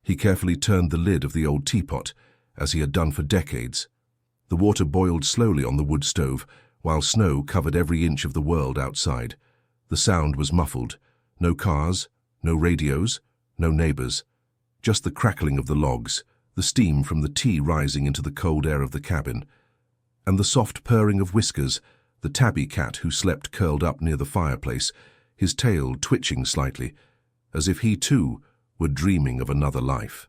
He carefully turned the lid of the old teapot, as he had done for decades. The water boiled slowly on the wood stove, while snow covered every inch of the world outside. The sound was muffled. No cars, no radios, no neighbors. Just the crackling of the logs, the steam from the tea rising into the cold air of the cabin, and the soft purring of Whiskers, the tabby cat who slept curled up near the fireplace, his tail twitching slightly, as if he too were dreaming of another life.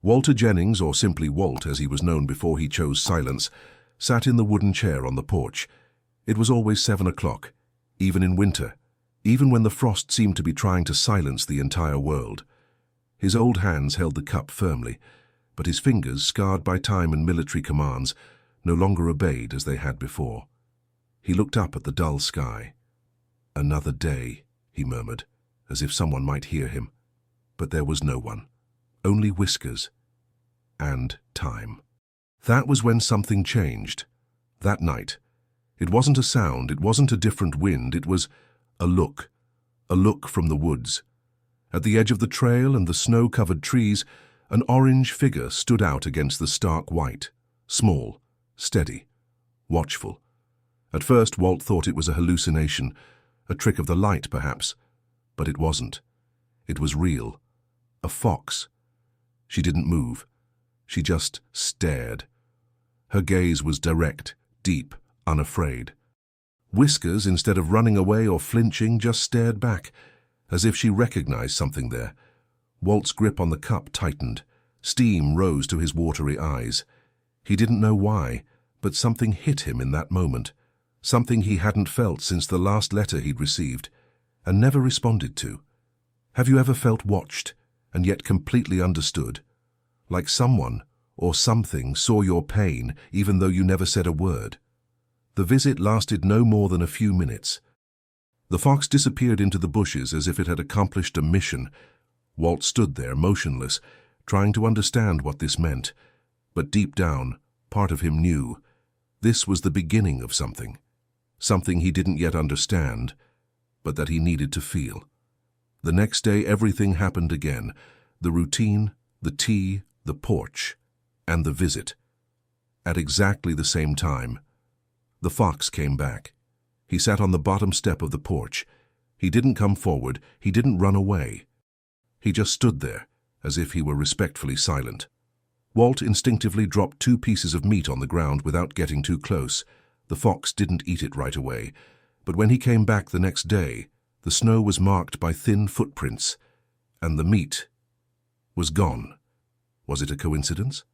Walter Jennings, or simply Walt as he was known before he chose silence, sat in the wooden chair on the porch. It was always 7 o'clock, even in winter, even when the frost seemed to be trying to silence the entire world. His old hands held the cup firmly, but his fingers, scarred by time and military commands, no longer obeyed as they had before. He looked up at the dull sky. "Another day," he murmured, as if someone might hear him. But there was no one. Only Whiskers. And time. That was when something changed. That night. It wasn't a sound, it wasn't a different wind, it was a look from the woods. At the edge of the trail and the snow-covered trees, an orange figure stood out against the stark white, small, steady, watchful. At first, Walt thought it was a hallucination, a trick of the light, perhaps. But it wasn't. It was real. A fox. She didn't move. She just stared. Her gaze was direct, deep, unafraid. Whiskers, instead of running away or flinching, just stared back, as if she recognized something there. Walt's grip on the cup tightened. Steam rose to his watery eyes. He didn't know why, but something hit him in that moment. Something he hadn't felt since the last letter he'd received, and never responded to. Have you ever felt watched, and yet completely understood? Like someone or something saw your pain, even though you never said a word. The visit lasted no more than a few minutes. The fox disappeared into the bushes as if it had accomplished a mission. Walt stood there, motionless, trying to understand what this meant. But deep down, part of him knew. This was the beginning of something. Something he didn't yet understand, but that he needed to feel. The next day, everything happened again. The routine, the tea, the porch, and the visit. At exactly the same time, the fox came back. He sat on the bottom step of the porch. He didn't come forward. He didn't run away. He just stood there, as if he were respectfully silent. Walt instinctively dropped 2 pieces of meat on the ground without getting too close. The fox didn't eat it right away, but when he came back the next day, the snow was marked by thin footprints, and the meat was gone. Was it a coincidence?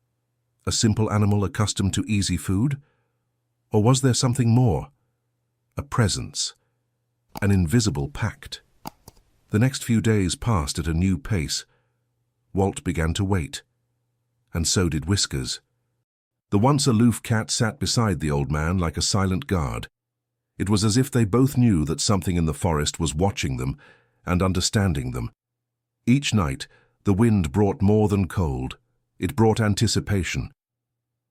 A simple animal accustomed to easy food? Or was there something more? A presence. An invisible pact. The next few days passed at a new pace. Walt began to wait. And so did Whiskers. The once aloof cat sat beside the old man like a silent guard. It was as if they both knew that something in the forest was watching them and understanding them. Each night, the wind brought more than cold. It brought anticipation.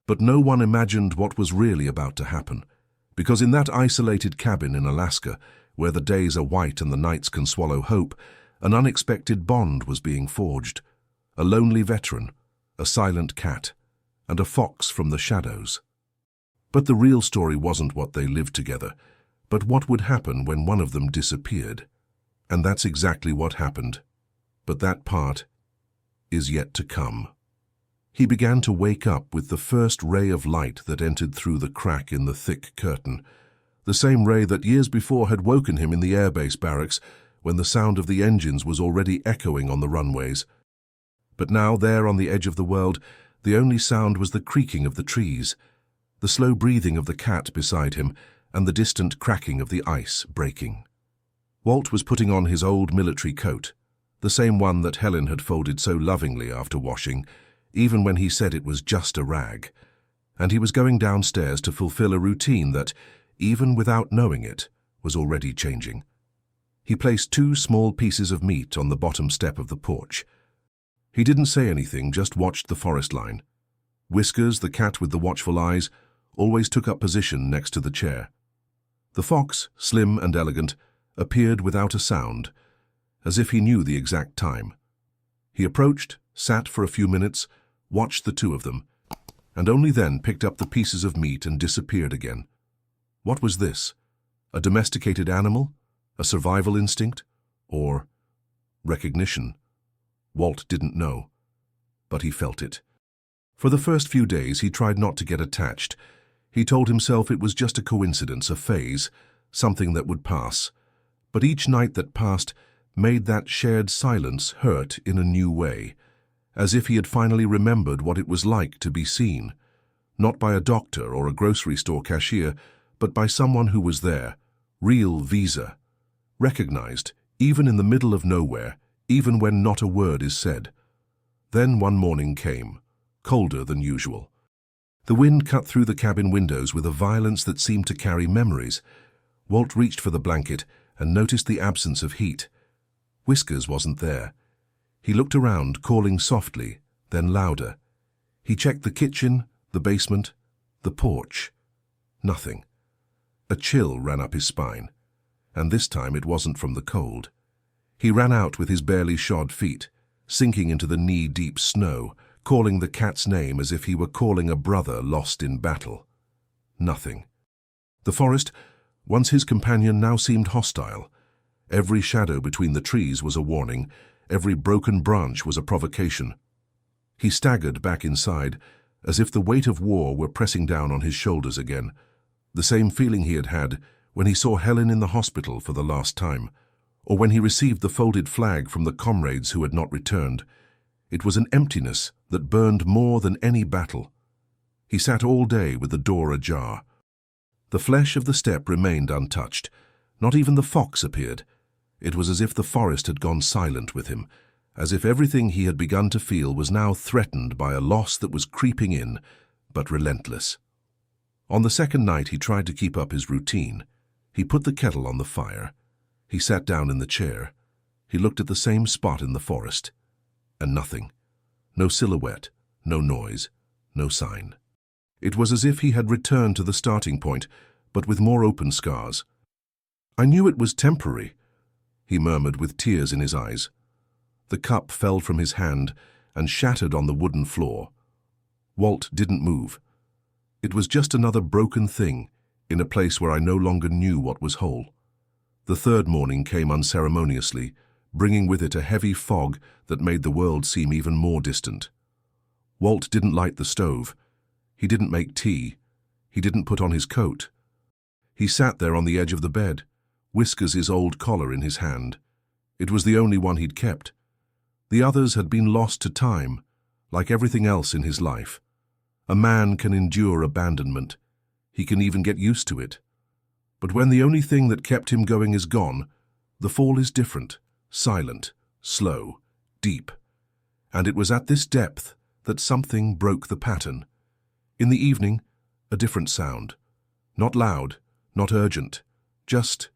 But no one imagined what was really about to happen, because in that isolated cabin in Alaska, where the days are white and the nights can swallow hope, an unexpected bond was being forged. A lonely veteran, a silent cat, and a fox from the shadows. But the real story wasn't what they lived together, but what would happen when one of them disappeared. And that's exactly what happened. But that part is yet to come. He began to wake up with the first ray of light that entered through the crack in the thick curtain, the same ray that years before had woken him in the airbase barracks when the sound of the engines was already echoing on the runways. But now, there on the edge of the world, the only sound was the creaking of the trees, the slow breathing of the cat beside him, and the distant cracking of the ice breaking. Walt was putting on his old military coat, the same one that Helen had folded so lovingly after washing, even when he said it was just a rag, and he was going downstairs to fulfill a routine that, even without knowing it, was already changing. He placed 2 small pieces of meat on the bottom step of the porch. He didn't say anything, just watched the forest line. Whiskers, the cat with the watchful eyes, always took up position next to the chair. The fox, slim and elegant, appeared without a sound, as if he knew the exact time. He approached, sat for a few minutes, watched the two of them, and only then picked up the pieces of meat and disappeared again. What was this? A domesticated animal? A survival instinct? Or recognition? Walt didn't know, but he felt it. For the first few days he tried not to get attached. He told himself it was just a coincidence, a phase, something that would pass. But each night that passed made that shared silence hurt in a new way, as if he had finally remembered what it was like to be seen, not by a doctor or a grocery store cashier, but by someone who was there, real Visa, recognized, even in the middle of nowhere, even when not a word is said. Then one morning came, colder than usual. The wind cut through the cabin windows with a violence that seemed to carry memories. Walt reached for the blanket and noticed the absence of heat. Whiskers wasn't there. He looked around, calling softly, then louder. He checked the kitchen, the basement, the porch. Nothing. A chill ran up his spine, and this time it wasn't from the cold. He ran out with his barely shod feet, sinking into the knee-deep snow, calling the cat's name as if he were calling a brother lost in battle. Nothing. The forest, once his companion, now seemed hostile. Every shadow between the trees was a warning. Every broken branch was a provocation. He staggered back inside, as if the weight of war were pressing down on his shoulders again. The same feeling he had had when he saw Helen in the hospital for the last time, or when he received the folded flag from the comrades who had not returned. It was an emptiness that burned more than any battle. He sat all day with the door ajar. The flesh of the steppe remained untouched. Not even the fox appeared. It was as if the forest had gone silent with him, as if everything he had begun to feel was now threatened by a loss that was creeping in, but relentless. On the second night he tried to keep up his routine. He put the kettle on the fire. He sat down in the chair. He looked at the same spot in the forest. And nothing. No silhouette, no noise, no sign. It was as if he had returned to the starting point, but with more open scars. "I knew it was temporary," he murmured with tears in his eyes. The cup fell from his hand and shattered on the wooden floor. Walt didn't move. It was just another broken thing in a place where I no longer knew what was whole. The third morning came unceremoniously, bringing with it a heavy fog that made the world seem even more distant. Walt didn't light the stove. He didn't make tea. He didn't put on his coat. He sat there on the edge of the bed, Whiskers' old collar in his hand. It was the only one he'd kept. The others had been lost to time, like everything else in his life. A man can endure abandonment. He can even get used to it. But when the only thing that kept him going is gone, the fall is different, silent, slow, deep. And it was at this depth that something broke the pattern. In the evening, a different sound. Not loud, not urgent, just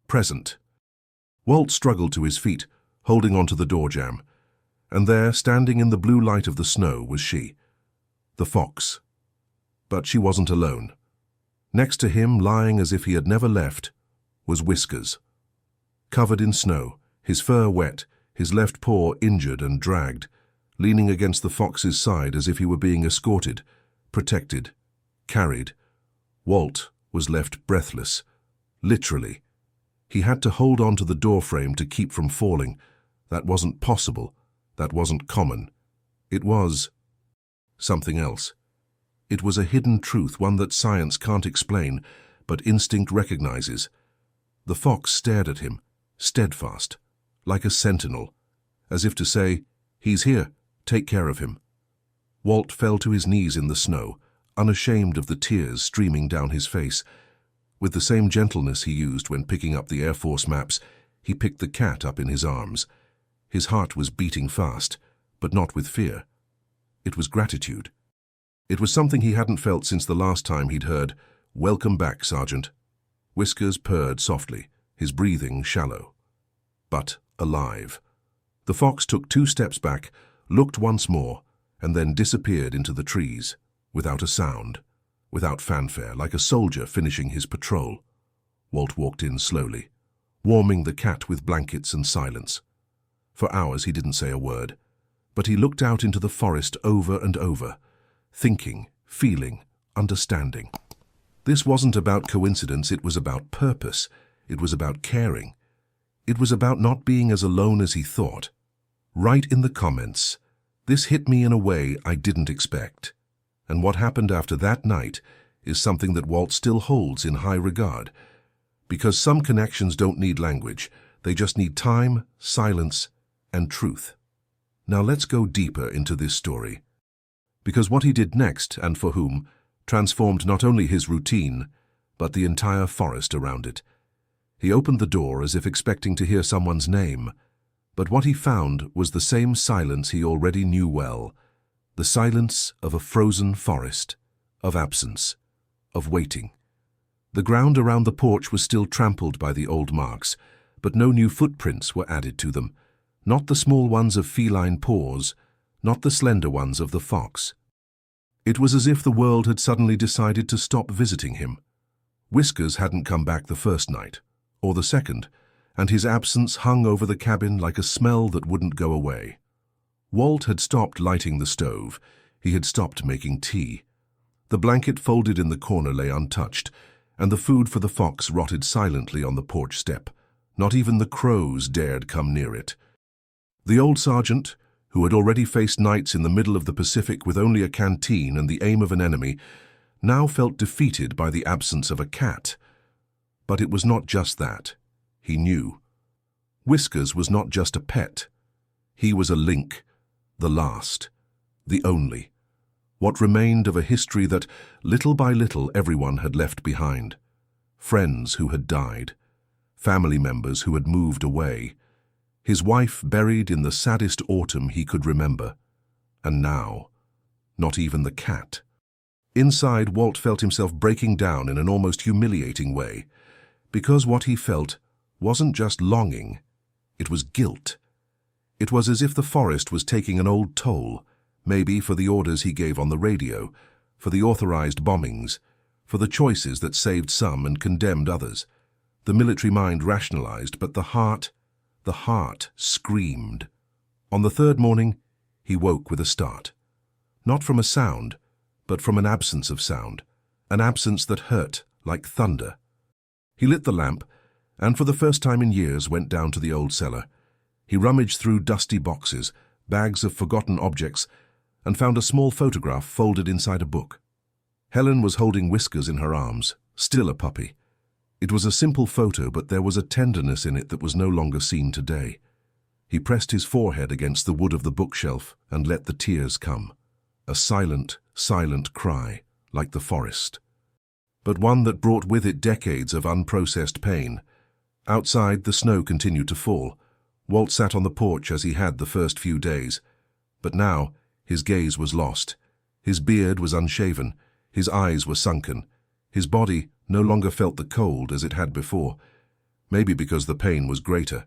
present. Walt struggled to his feet, holding onto the door jamb. And there, standing in the blue light of the snow, was she, the fox. But she wasn't alone. Next to him, lying as if he had never left, was Whiskers. Covered in snow, his fur wet, his left paw injured and dragged, leaning against the fox's side as if he were being escorted, protected, carried. Walt was left breathless, literally. He had to hold on to the doorframe to keep from falling. That wasn't possible. That wasn't common. It was something else. It was a hidden truth, one that science can't explain, but instinct recognizes. The fox stared at him, steadfast, like a sentinel, as if to say, "He's here, take care of him." Walt fell to his knees in the snow, unashamed of the tears streaming down his face. With the same gentleness he used when picking up the Air Force maps, he picked the cat up in his arms. His heart was beating fast, but not with fear. It was gratitude. It was something he hadn't felt since the last time he'd heard, "Welcome back, Sergeant." Whiskers purred softly, his breathing shallow, but alive. The fox took 2 steps back, looked once more, and then disappeared into the trees, without a sound, without fanfare, like a soldier finishing his patrol. Walt walked in slowly, warming the cat with blankets and silence. For hours he didn't say a word. but he looked out into the forest over and over, thinking, feeling, understanding. This wasn't about coincidence, it was about purpose. It was about caring. It was about not being as alone as he thought. Write in the comments, "This hit me in a way I didn't expect." And what happened after that night is something that Walt still holds in high regard. Because some connections don't need language, they just need time, silence, and truth. Now let's go deeper into this story. Because what he did next, and for whom, transformed not only his routine, but the entire forest around it. He opened the door as if expecting to hear someone's name, but what he found was the same silence he already knew well, the silence of a frozen forest, of absence, of waiting. The ground around the porch was still trampled by the old marks, but no new footprints were added to them, not the small ones of feline paws, not the slender ones of the fox. It was as if the world had suddenly decided to stop visiting him. Whiskers hadn't come back the first night, or the second, and his absence hung over the cabin like a smell that wouldn't go away. Walt had stopped lighting the stove. He had stopped making tea. The blanket folded in the corner lay untouched, and the food for the fox rotted silently on the porch step. Not even the crows dared come near it. The old sergeant, who had already faced nights in the middle of the Pacific with only a canteen and the aim of an enemy, now felt defeated by the absence of a cat. But it was not just that. He knew. Whiskers was not just a pet. He was a link, the last, the only. What remained of a history that, little by little, everyone had left behind. Friends who had died. Family members who had moved away. His wife buried in the saddest autumn he could remember. And now, not even the cat. Inside, Walt felt himself breaking down in an almost humiliating way. Because what he felt wasn't just longing, it was guilt. It was as if the forest was taking an old toll, maybe for the orders he gave on the radio, for the authorized bombings, for the choices that saved some and condemned others. The military mind rationalized, but the heart screamed. On the third morning, he woke with a start. Not from a sound, but from an absence of sound, an absence that hurt like thunder. He lit the lamp, and for the first time in years went down to the old cellar. He rummaged through dusty boxes, bags of forgotten objects, and found a small photograph folded inside a book. Helen was holding Whiskers in her arms, still a puppy. It was a simple photo, but there was a tenderness in it that was no longer seen today. He pressed his forehead against the wood of the bookshelf and let the tears come. A silent, silent cry, like the forest. But one that brought with it decades of unprocessed pain. Outside, the snow continued to fall. Walt sat on the porch as he had the first few days. But now, his gaze was lost. His beard was unshaven. His eyes were sunken. His body no longer felt the cold as it had before, maybe because the pain was greater.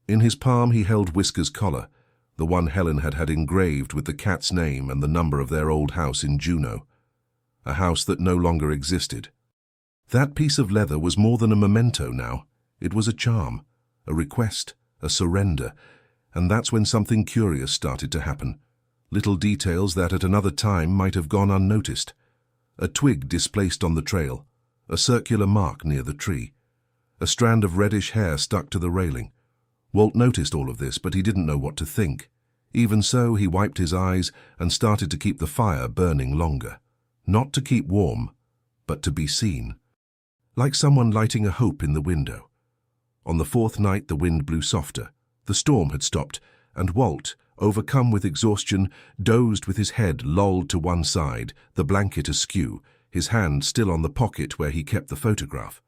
In his palm he held Whiskers' collar, the one Helen had had engraved with the cat's name and the number of their old house in Juneau, a house that no longer existed. That piece of leather was more than a memento now. It was a charm, a request, a surrender, and that's when something curious started to happen. Little details that at another time might have gone unnoticed. A twig displaced on the trail, a circular mark near the tree, a strand of reddish hair stuck to the railing. Walt noticed all of this, but he didn't know what to think. Even so, he wiped his eyes and started to keep the fire burning longer. Not to keep warm, but to be seen. Like someone lighting a hope in the window. On the fourth night, the wind blew softer. The storm had stopped, and Walt, overcome with exhaustion, dozed with his head lolled to one side, the blanket askew, his hand still on the pocket where he kept the photograph.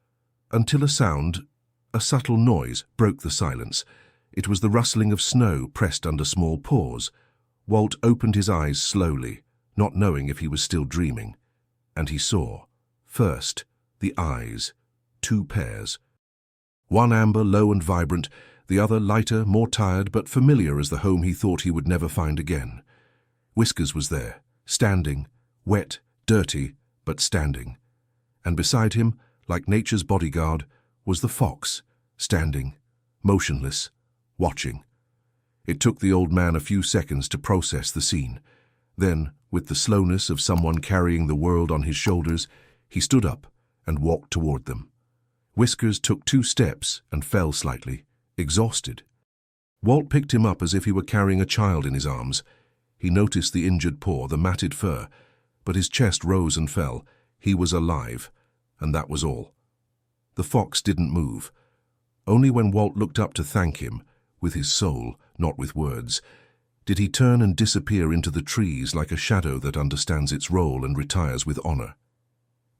Until a sound, a subtle noise, broke the silence. It was the rustling of snow pressed under small paws. Walt opened his eyes slowly, not knowing if he was still dreaming. And he saw, first, the eyes, 2 pairs. One amber, low and vibrant, the other lighter, more tired, but familiar as the home he thought he would never find again. Whiskers was there, standing, wet, dirty, but standing. And beside him, like nature's bodyguard, was the fox, standing, motionless, watching. It took the old man a few seconds to process the scene. Then, with the slowness of someone carrying the world on his shoulders, he stood up and walked toward them. Whiskers took 2 steps and fell slightly, exhausted. Walt picked him up as if he were carrying a child in his arms. He noticed the injured paw, the matted fur, but his chest rose and fell. He was alive, and that was all. The fox didn't move. Only when Walt looked up to thank him, with his soul, not with words, did he turn and disappear into the trees like a shadow that understands its role and retires with honor.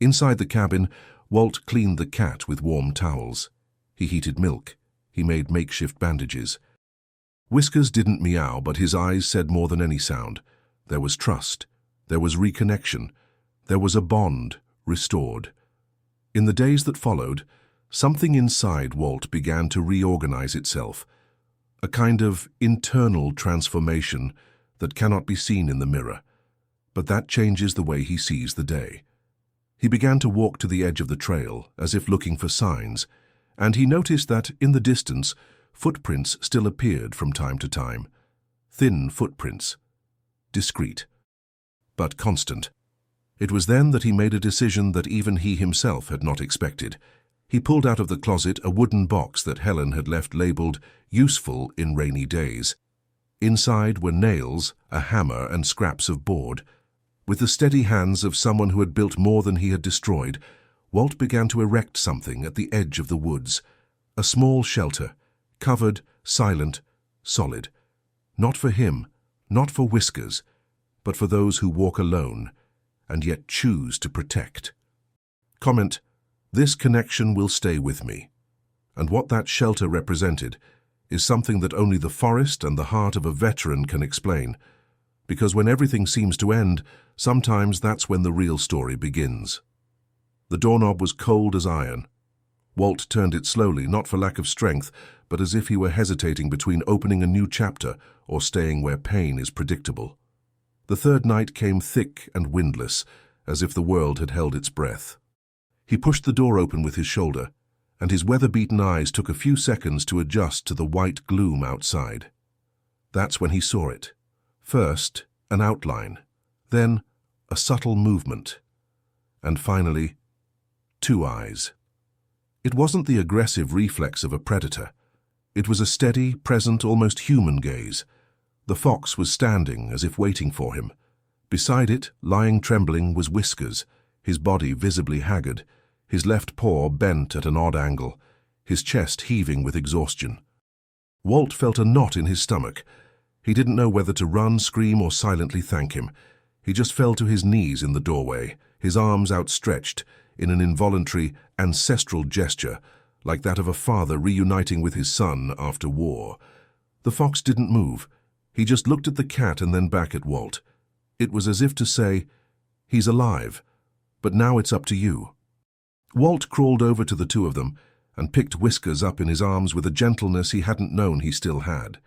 Inside the cabin, Walt cleaned the cat with warm towels. He heated milk. He made makeshift bandages. Whiskers didn't meow, but his eyes said more than any sound. There was trust. There was reconnection. There was a bond restored. In the days that followed, something inside Walt began to reorganize itself, a kind of internal transformation that cannot be seen in the mirror, but that changes the way he sees the day. He began to walk to the edge of the trail, as if looking for signs, and he noticed that, in the distance, footprints still appeared from time to time. Thin footprints, discreet, but constant. It was then that he made a decision that even he himself had not expected. He pulled out of the closet a wooden box that Helen had left labeled "Useful in Rainy Days." Inside were nails, a hammer, and scraps of board. With the steady hands of someone who had built more than he had destroyed, Walt began to erect something at the edge of the woods. A small shelter, covered, silent, solid. Not for him, not for Whiskers, but for those who walk alone and yet choose to protect. Comment: this connection will stay with me. And what that shelter represented is something that only the forest and the heart of a veteran can explain. Because when everything seems to end, sometimes that's when the real story begins. The doorknob was cold as iron. Walt turned it slowly, not for lack of strength, but as if he were hesitating between opening a new chapter or staying where pain is predictable. The third night came thick and windless, as if the world had held its breath. He pushed the door open with his shoulder, and his weather-beaten eyes took a few seconds to adjust to the white gloom outside. That's when he saw it. First, an outline, then a subtle movement, and finally, 2 eyes. It wasn't the aggressive reflex of a predator. It was a steady, present, almost human gaze. The fox was standing as if waiting for him. Beside it, lying trembling, was Whiskers, his body visibly haggard, his left paw bent at an odd angle, his chest heaving with exhaustion. Walt felt a knot in his stomach. He didn't know whether to run, scream, or silently thank him. He just fell to his knees in the doorway, his arms outstretched, in an involuntary, ancestral gesture, like that of a father reuniting with his son after war. The fox didn't move. He just looked at the cat and then back at Walt. It was as if to say, "He's alive, but now it's up to you." Walt crawled over to the 2 of them and picked Whiskers up in his arms with a gentleness he hadn't known he still had.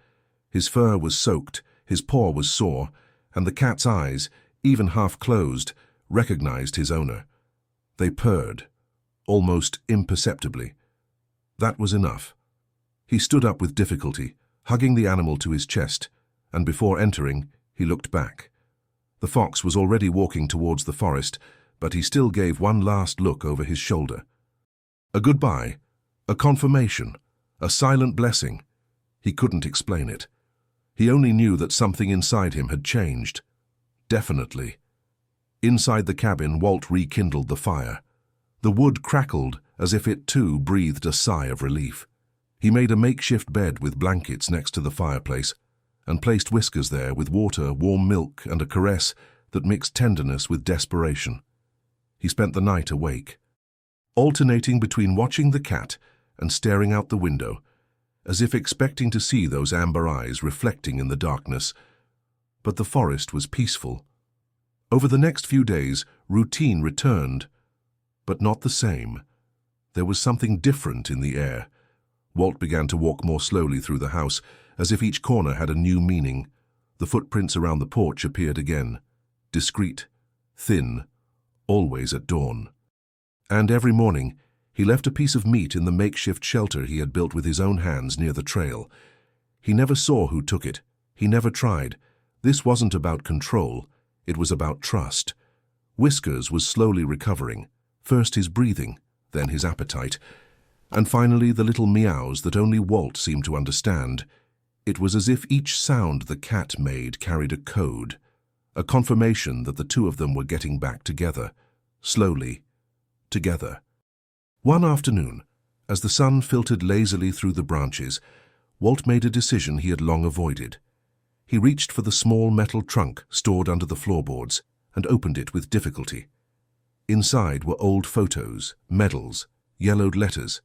His fur was soaked, his paw was sore, and the cat's eyes, even half closed, recognized his owner. They purred, almost imperceptibly. That was enough. He stood up with difficulty, hugging the animal to his chest, and before entering, he looked back. The fox was already walking towards the forest, but he still gave one last look over his shoulder. A goodbye, a confirmation, a silent blessing. He couldn't explain it. He only knew that something inside him had changed. Definitely. Inside the cabin, Walt rekindled the fire. The wood crackled as if it too breathed a sigh of relief. He made a makeshift bed with blankets next to the fireplace and placed Whiskers there with water, warm milk, and a caress that mixed tenderness with desperation. He spent the night awake, alternating between watching the cat and staring out the window, as if expecting to see those amber eyes reflecting in the darkness. But the forest was peaceful. Over the next few days, routine returned, but not the same. There was something different in the air. Walt began to walk more slowly through the house, as if each corner had a new meaning. The footprints around the porch appeared again, discreet, thin, always at dawn. And every morning, he left a piece of meat in the makeshift shelter he had built with his own hands near the trail. He never saw who took it. He never tried. This wasn't about control. It was about trust. Whiskers was slowly recovering. First his breathing, then his appetite, and finally the little meows that only Walt seemed to understand. It was as if each sound the cat made carried a code, a confirmation that the two of them were getting back together, slowly, together. One afternoon, as the sun filtered lazily through the branches, Walt made a decision he had long avoided. He reached for the small metal trunk stored under the floorboards and opened it with difficulty. Inside were old photos, medals, yellowed letters.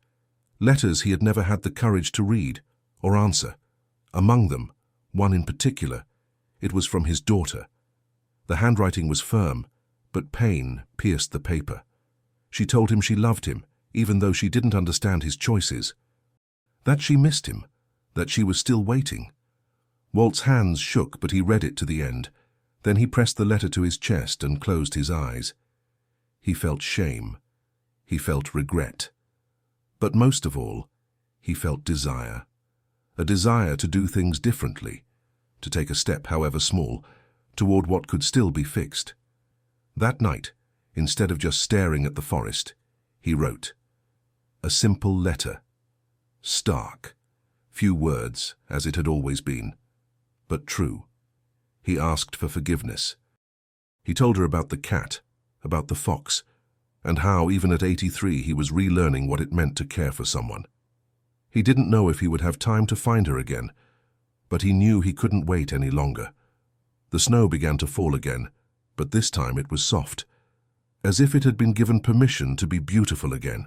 Letters he had never had the courage to read or answer. Among them, one in particular, it was from his daughter. The handwriting was firm, but pain pierced the paper. She told him she loved him, even though she didn't understand his choices. That she missed him, that she was still waiting. Walt's hands shook, but he read it to the end. Then he pressed the letter to his chest and closed his eyes. He felt shame. He felt regret. But most of all, he felt desire. A desire to do things differently, to take a step, however small, toward what could still be fixed. That night, instead of just staring at the forest, he wrote. A simple letter. Stark. Few words, as it had always been, but true. He asked for forgiveness. He told her about the cat, about the fox, and how, even at 83, he was relearning what it meant to care for someone. He didn't know if he would have time to find her again, but he knew he couldn't wait any longer. The snow began to fall again, but this time it was soft, as if it had been given permission to be beautiful again.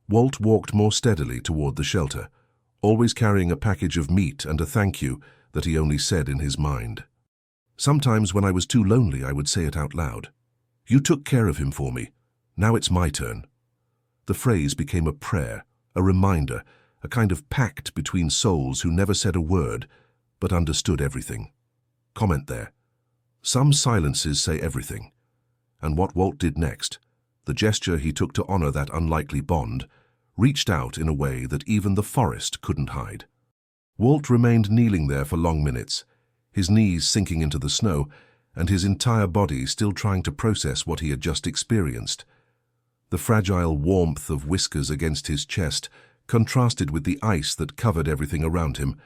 Walt walked more steadily toward the shelter, always carrying a package of meat and a thank you that he only said in his mind. Sometimes when I was too lonely, I would say it out loud. You took care of him for me. Now it's my turn. The phrase became a prayer, a reminder, a kind of pact between souls who never said a word, but understood everything. Comment there. Some silences say everything. And what Walt did next, the gesture he took to honor that unlikely bond, reached out in a way that even the forest couldn't hide. Walt remained kneeling there for long minutes, his knees sinking into the snow, and his entire body still trying to process what he had just experienced. The fragile warmth of Whiskers against his chest contrasted with the ice that covered everything around him,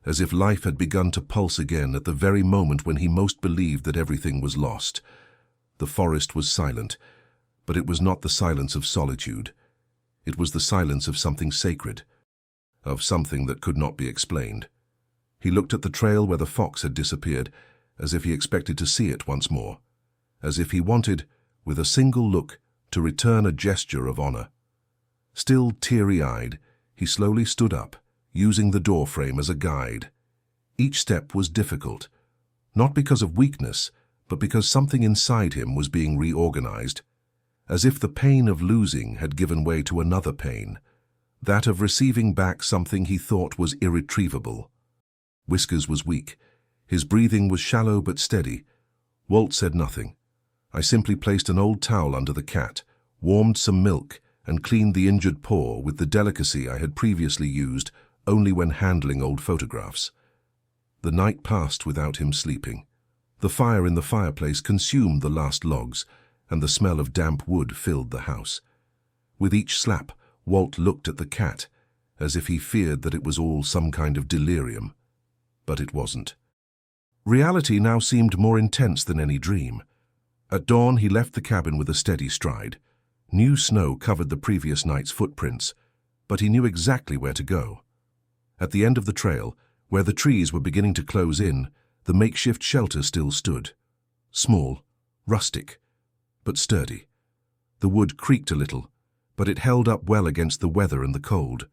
as if life had begun to pulse again at the very moment when he most believed that everything was lost. The forest was silent, but it was not the silence of solitude. It was the silence of something sacred, of something that could not be explained. He looked at the trail where the fox had disappeared, as if he expected to see it once more, as if he wanted, with a single look, to return a gesture of honor. Still teary-eyed, he slowly stood up, using the doorframe as a guide. Each step was difficult, not because of weakness, but because something inside him was being reorganized, as if the pain of losing had given way to another pain, that of receiving back something he thought was irretrievable. Whiskers was weak. His breathing was shallow but steady. Walt said nothing. I simply placed an old towel under the cat, warmed some milk, and cleaned the injured paw with the delicacy I had previously used only when handling old photographs. The night passed without him sleeping. The fire in the fireplace consumed the last logs, and the smell of damp wood filled the house. With each slap, Walt looked at the cat, as if he feared that it was all some kind of delirium. But it wasn't. Reality now seemed more intense than any dream. At dawn, he left the cabin with a steady stride. New snow covered the previous night's footprints, but he knew exactly where to go. At the end of the trail, where the trees were beginning to close in, the makeshift shelter still stood. Small, rustic, but sturdy. The wood creaked a little, but it held up well against the weather and the cold.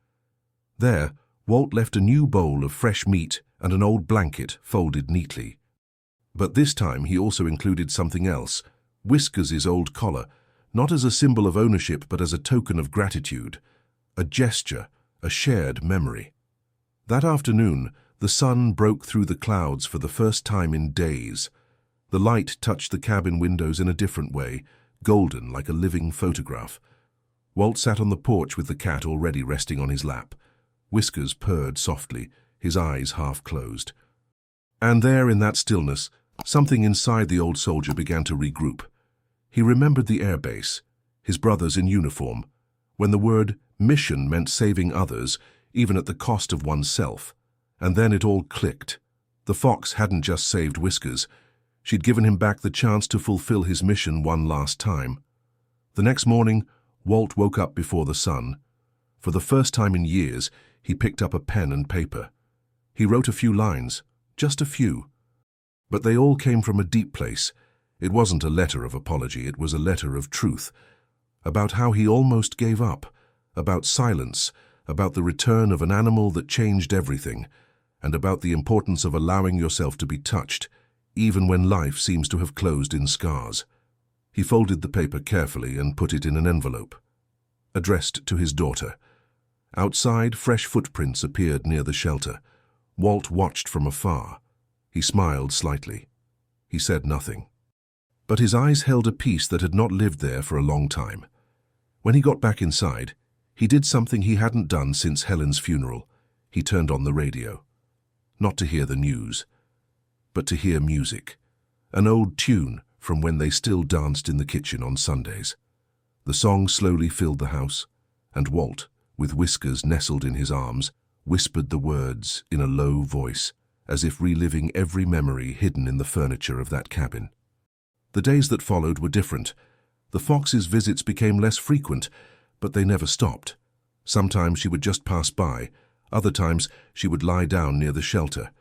There, Walt left a new bowl of fresh meat and an old blanket folded neatly. But this time he also included something else, Whiskers' old collar, not as a symbol of ownership but as a token of gratitude, a gesture, a shared memory. That afternoon, the sun broke through the clouds for the first time in days. The light touched the cabin windows in a different way, golden like a living photograph. Walt sat on the porch with the cat already resting on his lap. Whiskers purred softly, his eyes half closed. And there, in that stillness, something inside the old soldier began to regroup. He remembered the airbase, his brothers in uniform, when the word mission meant saving others, even at the cost of oneself. And then it all clicked. The fox hadn't just saved Whiskers. She'd given him back the chance to fulfill his mission one last time. The next morning, Walt woke up before the sun. For the first time in years, he picked up a pen and paper. He wrote a few lines, just a few. But they all came from a deep place. It wasn't a letter of apology, it was a letter of truth. About how he almost gave up, about silence, about the return of an animal that changed everything, and about the importance of allowing yourself to be touched, even when life seems to have closed in scars. He folded the paper carefully and put it in an envelope, addressed to his daughter. Outside, fresh footprints appeared near the shelter. Walt watched from afar. He smiled slightly. He said nothing. But his eyes held a peace that had not lived there for a long time. When he got back inside, he did something he hadn't done since Helen's funeral. He turned on the radio. Not to hear the news, but to hear music. An old tune from when they still danced in the kitchen on Sundays. The song slowly filled the house, and Walt, with Whiskers nestled in his arms, whispered the words in a low voice, as if reliving every memory hidden in the furniture of that cabin. The days that followed were different. The fox's visits became less frequent, but they never stopped. Sometimes she would just pass by, other times she would lie down near the shelter,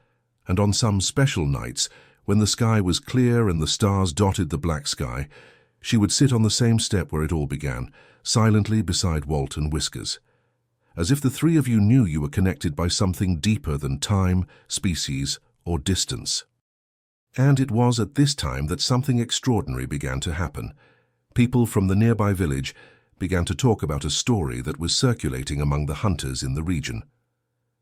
and on some special nights, when the sky was clear and the stars dotted the black sky, she would sit on the same step where it all began, silently beside Walt and Whiskers. As if the three of you knew you were connected by something deeper than time, species, or distance. And it was at this time that something extraordinary began to happen. People from the nearby village began to talk about a story that was circulating among the hunters in the region.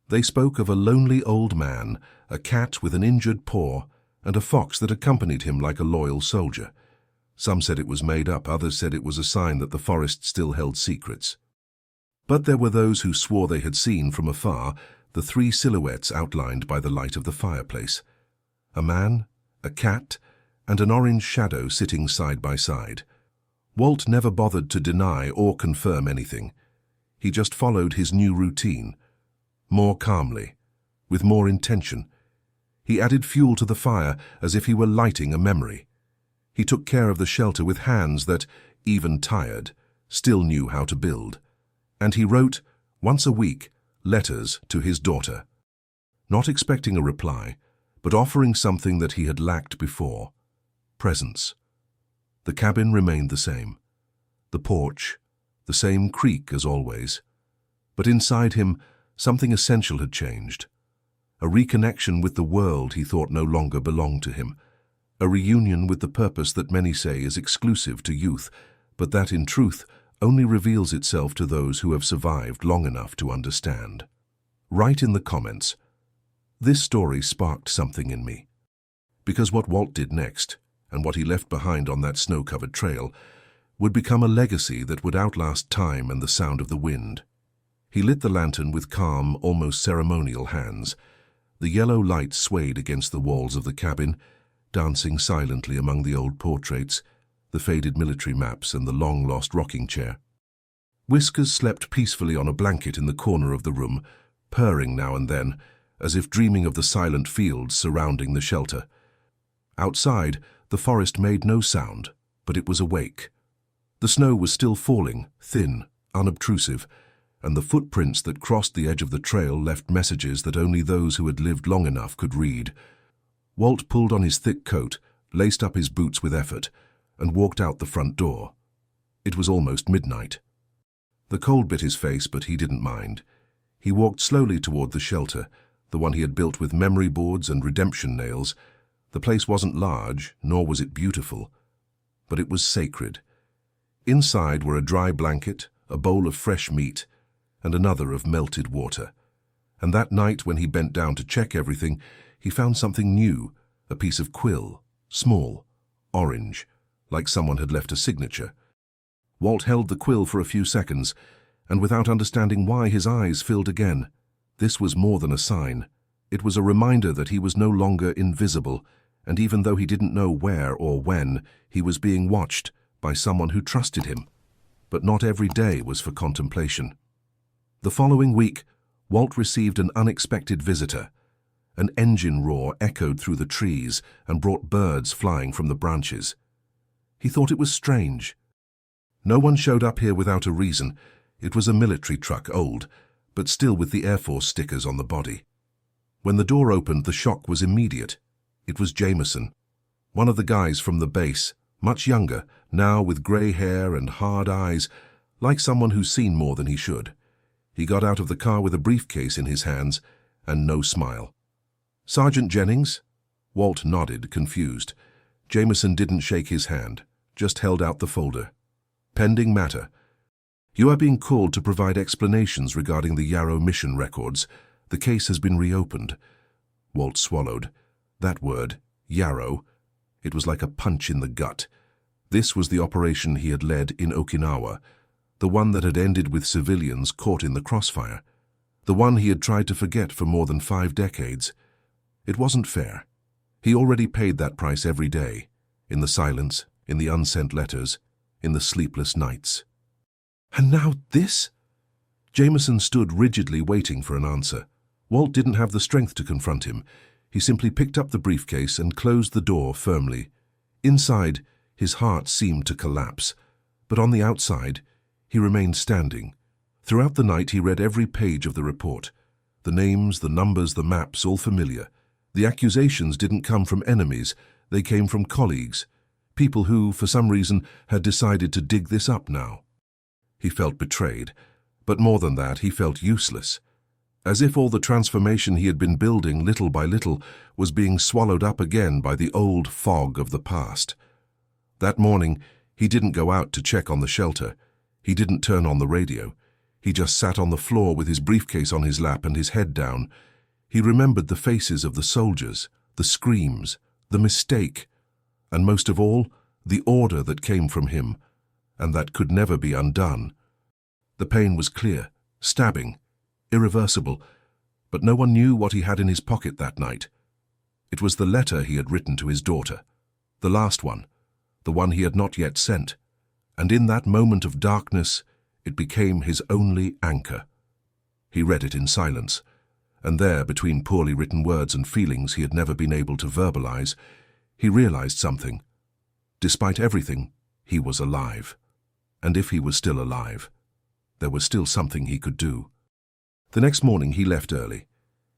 They spoke of a lonely old man, a cat with an injured paw, and a fox that accompanied him like a loyal soldier. Some said it was made up, others said it was a sign that the forest still held secrets. But there were those who swore they had seen from afar the three silhouettes outlined by the light of the fireplace. A man, a cat, and an orange shadow sitting side by side. Walt never bothered to deny or confirm anything. He just followed his new routine, more calmly, with more intention. He added fuel to the fire as if he were lighting a memory. He took care of the shelter with hands that, even tired, still knew how to build. And he wrote, once a week, letters to his daughter. Not expecting a reply, but offering something that he had lacked before: presence. The cabin remained the same. The porch, the same creak as always. But inside him, something essential had changed. A reconnection with the world he thought no longer belonged to him. A reunion with the purpose that many say is exclusive to youth, but that in truth only reveals itself to those who have survived long enough to understand. Write in the comments, this story sparked something in me. Because what Walt did next, and what he left behind on that snow-covered trail, would become a legacy that would outlast time and the sound of the wind. He lit the lantern with calm, almost ceremonial hands. The yellow light swayed against the walls of the cabin, dancing silently among the old portraits, the faded military maps and the long-lost rocking chair. Whiskers slept peacefully on a blanket in the corner of the room, purring now and then, as if dreaming of the silent fields surrounding the shelter. Outside, the forest made no sound, but it was awake. The snow was still falling, thin, unobtrusive, and the footprints that crossed the edge of the trail left messages that only those who had lived long enough could read. Walt pulled on his thick coat, laced up his boots with effort, and walked out the front door. It was almost midnight. The cold bit his face, but he didn't mind. He walked slowly toward the shelter, the one he had built with memory boards and redemption nails. The place wasn't large, nor was it beautiful, but it was sacred. Inside were a dry blanket, a bowl of fresh meat, and another of melted water. And that night, when he bent down to check everything, he found something new, a piece of quill, small, orange, like someone had left a signature. Walt held the quill for a few seconds, and without understanding why, his eyes filled again. This was more than a sign. It was a reminder that he was no longer invisible, and even though he didn't know where or when, he was being watched by someone who trusted him. But not every day was for contemplation. The following week, Walt received an unexpected visitor. An engine roar echoed through the trees and brought birds flying from the branches. He thought it was strange. No one showed up here without a reason. It was a military truck, old, but still with the Air Force stickers on the body. When the door opened, the shock was immediate. It was Jameson, one of the guys from the base, much younger, now with grey hair and hard eyes, like someone who's seen more than he should. He got out of the car with a briefcase in his hands and no smile. "Sergeant Jennings?" Walt nodded, confused. Jameson didn't shake his hand, just held out the folder. "Pending matter. You are being called to provide explanations regarding the Yarrow mission records. The case has been reopened." Walt swallowed. That word, Yarrow, it was like a punch in the gut. This was the operation he had led in Okinawa, the one that had ended with civilians caught in the crossfire, the one he had tried to forget for more than 5 decades. It wasn't fair. He already paid that price every day, in the silence, in the unsent letters, in the sleepless nights. And now this? Jameson stood rigidly waiting for an answer. Walt didn't have the strength to confront him. He simply picked up the briefcase and closed the door firmly. Inside, his heart seemed to collapse, but on the outside, he remained standing. Throughout the night, he read every page of the report. The names, the numbers, the maps, all familiar. The accusations didn't come from enemies. They came from colleagues, people who, for some reason, had decided to dig this up now. He felt betrayed, but more than that, he felt useless. As if all the transformation he had been building little by little was being swallowed up again by the old fog of the past. That morning, he didn't go out to check on the shelter. He didn't turn on the radio. He just sat on the floor with his briefcase on his lap and his head down. He remembered the faces of the soldiers, the screams, the mistake, and most of all, the order that came from him, and that could never be undone. The pain was clear, stabbing, irreversible, but no one knew what he had in his pocket that night. It was the letter he had written to his daughter, the last one, the one he had not yet sent, and in that moment of darkness, it became his only anchor. He read it in silence, and there, between poorly written words and feelings he had never been able to verbalize, he realized something. Despite everything, he was alive. And if he was still alive, there was still something he could do. The next morning he left early.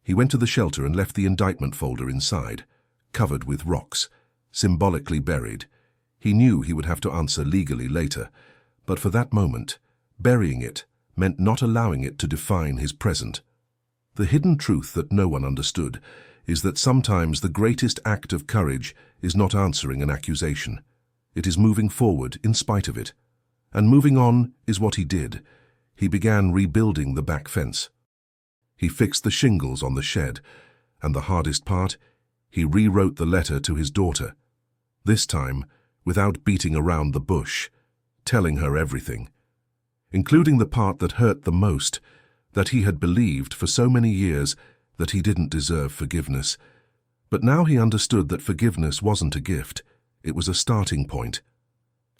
He went to the shelter and left the indictment folder inside, covered with rocks, symbolically buried. He knew he would have to answer legally later, but for that moment, burying it meant not allowing it to define his present. The hidden truth that no one understood is that sometimes the greatest act of courage is not answering an accusation. It is moving forward in spite of it. And moving on is what he did. He began rebuilding the back fence. He fixed the shingles on the shed, and the hardest part, he rewrote the letter to his daughter. This time, without beating around the bush, telling her everything, including the part that hurt the most, that he had believed for so many years that he didn't deserve forgiveness. But now he understood that forgiveness wasn't a gift, it was a starting point.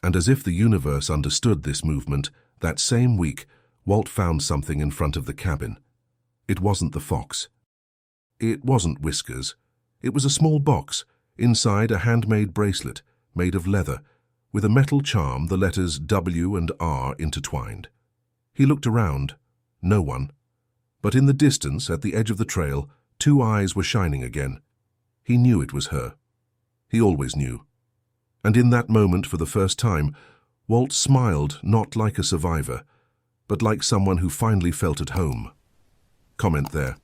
And as if the universe understood this movement, that same week, Walt found something in front of the cabin. It wasn't the fox. It wasn't Whiskers. It was a small box, inside a handmade bracelet, made of leather, with a metal charm, the letters W and R intertwined. He looked around. No one. But in the distance, at the edge of the trail, 2 eyes were shining again. He knew it was her. He always knew. And in that moment, for the first time, Walt smiled not like a survivor, but like someone who finally felt at home. Comment there.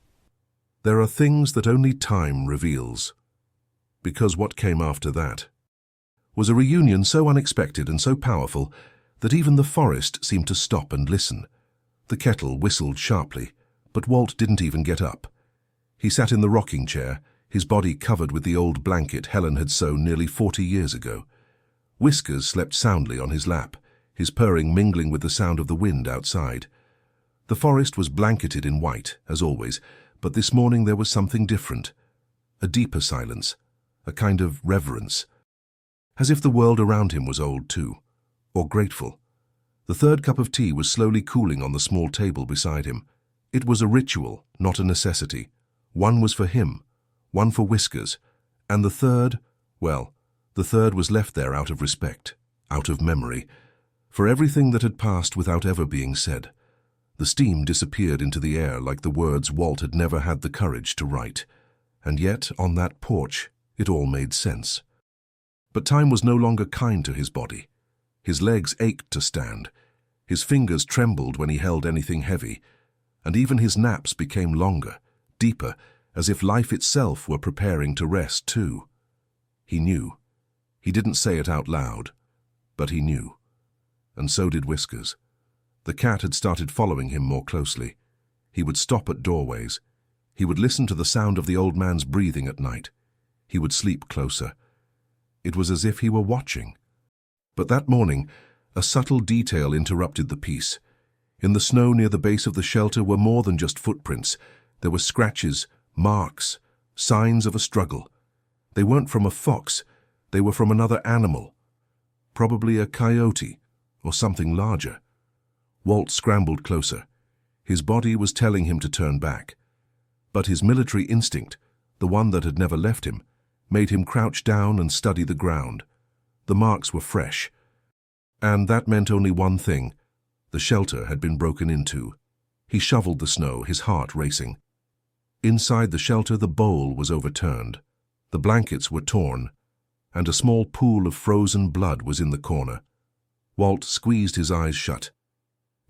There are things that only time reveals. Because what came after that was a reunion so unexpected and so powerful that even the forest seemed to stop and listen. The kettle whistled sharply, but Walt didn't even get up. He sat in the rocking chair, his body covered with the old blanket Helen had sewn nearly 40 years ago. Whiskers slept soundly on his lap, his purring mingling with the sound of the wind outside. The forest was blanketed in white, as always, But this morning there was something different. A deeper silence, a kind of reverence. As if the world around him was old too, or grateful. The third cup of tea was slowly cooling on the small table beside him. It was a ritual, not a necessity. One was for him, one for Whiskers, and the third, well, the third was left there out of respect, out of memory, for everything that had passed without ever being said. The steam disappeared into the air like the words Walt had never had the courage to write. And yet, on that porch, it all made sense. But time was no longer kind to his body. His legs ached to stand. His fingers trembled when he held anything heavy. And even his naps became longer, deeper, as if life itself were preparing to rest too. He knew. He didn't say it out loud, but he knew. And so did Whiskers. The cat had started following him more closely. He would stop at doorways. He would listen to the sound of the old man's breathing at night. He would sleep closer. It was as if he were watching. But that morning, a subtle detail interrupted the peace. In the snow near the base of the shelter were more than just footprints. There were scratches, marks, signs of a struggle. They weren't from a fox. They were from another animal. Probably a coyote, or something larger. Walt scrambled closer. His body was telling him to turn back. But his military instinct, the one that had never left him, made him crouch down and study the ground. The marks were fresh. And that meant only one thing. The shelter had been broken into. He shoveled the snow, his heart racing. Inside the shelter, the bowl was overturned. The blankets were torn, and a small pool of frozen blood was in the corner. Walt squeezed his eyes shut.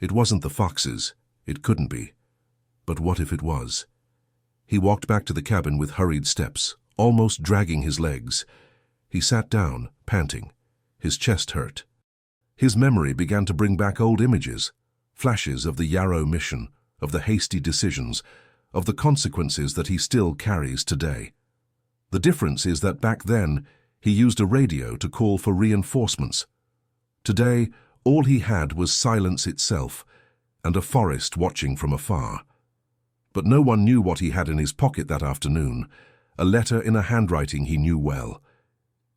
It wasn't the foxes. It couldn't be. But what if it was? He walked back to the cabin with hurried steps, almost dragging his legs. He sat down, panting. His chest hurt. His memory began to bring back old images, flashes of the Yarrow mission, of the hasty decisions, of the consequences that he still carries today. The difference is that back then, he used a radio to call for reinforcements. Today, all he had was silence itself, and a forest watching from afar. But no one knew what he had in his pocket that afternoon, a letter in a handwriting he knew well.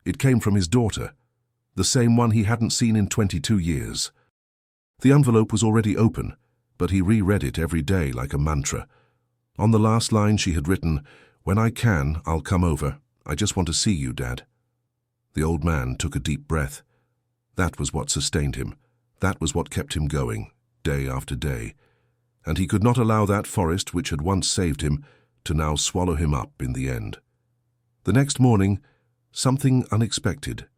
It came from his daughter, the same one he hadn't seen in 22 years. The envelope was already open, but he reread it every day like a mantra. On the last line she had written, "When I can, I'll come over. I just want to see you, Dad." The old man took a deep breath. That was what sustained him. That was what kept him going, day after day. And he could not allow that forest which had once saved him to now swallow him up in the end. The next morning, something unexpected.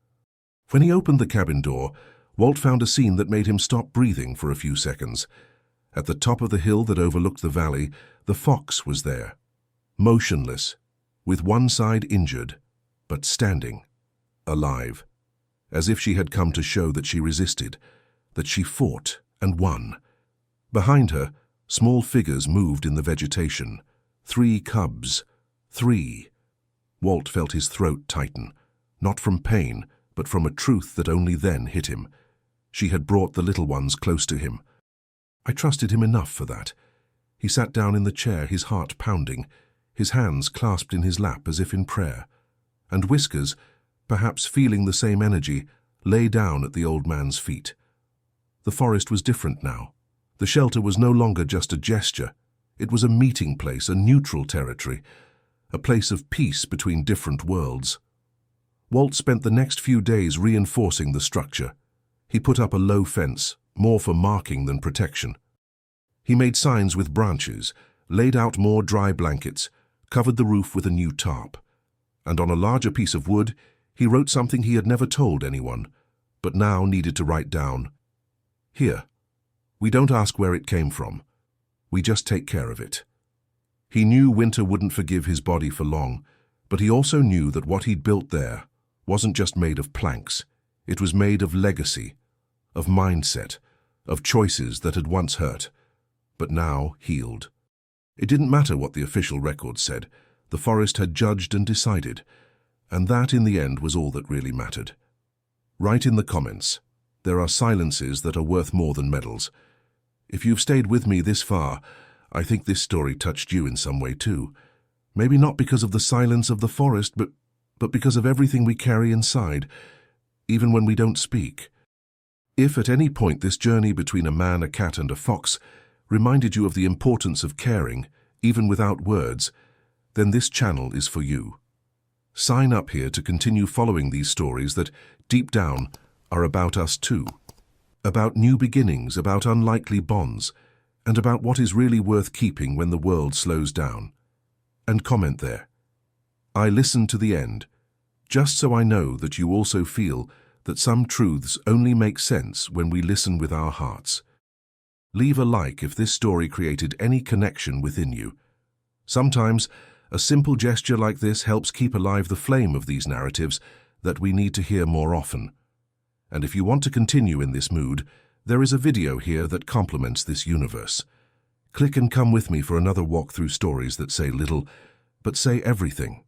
When he opened the cabin door, Walt found a scene that made him stop breathing for a few seconds. At the top of the hill that overlooked the valley, the fox was there, motionless, with one side injured, but standing, alive, as if she had come to show that she resisted, that she fought and won. Behind her, small figures moved in the vegetation. 3 cubs. 3. Walt felt his throat tighten, not from pain, but from a truth that only then hit him. She had brought the little ones close to him. I trusted him enough for that. He sat down in the chair, his heart pounding, his hands clasped in his lap as if in prayer. And Whiskers, perhaps feeling the same energy, lay down at the old man's feet. The forest was different now. The shelter was no longer just a gesture. It was a meeting place, a neutral territory, a place of peace between different worlds. Walt spent the next few days reinforcing the structure. He put up a low fence, more for marking than protection. He made signs with branches, laid out more dry blankets, covered the roof with a new tarp. And on a larger piece of wood, he wrote something he had never told anyone, but now needed to write down. Here. We don't ask where it came from. We just take care of it. He knew winter wouldn't forgive his body for long, but he also knew that what he'd built there wasn't just made of planks. It was made of legacy, of mindset, of choices that had once hurt, but now healed. It didn't matter what the official records said. The forest had judged and decided, and that in the end was all that really mattered. Write in the comments. There are silences that are worth more than medals. If you've stayed with me this far, I think this story touched you in some way too. Maybe not because of the silence of the forest, but because of everything we carry inside, even when we don't speak. If at any point this journey between a man, a cat, and a fox reminded you of the importance of caring, even without words, then this channel is for you. Sign up here to continue following these stories that, deep down, are about us too. About new beginnings, about unlikely bonds, and about what is really worth keeping when the world slows down. And comment there. I listened to the end, just so I know that you also feel that some truths only make sense when we listen with our hearts. Leave a like if this story created any connection within you. Sometimes, a simple gesture like this helps keep alive the flame of these narratives that we need to hear more often. And if you want to continue in this mood, there is a video here that complements this universe. Click and come with me for another walk through stories that say little, but say everything.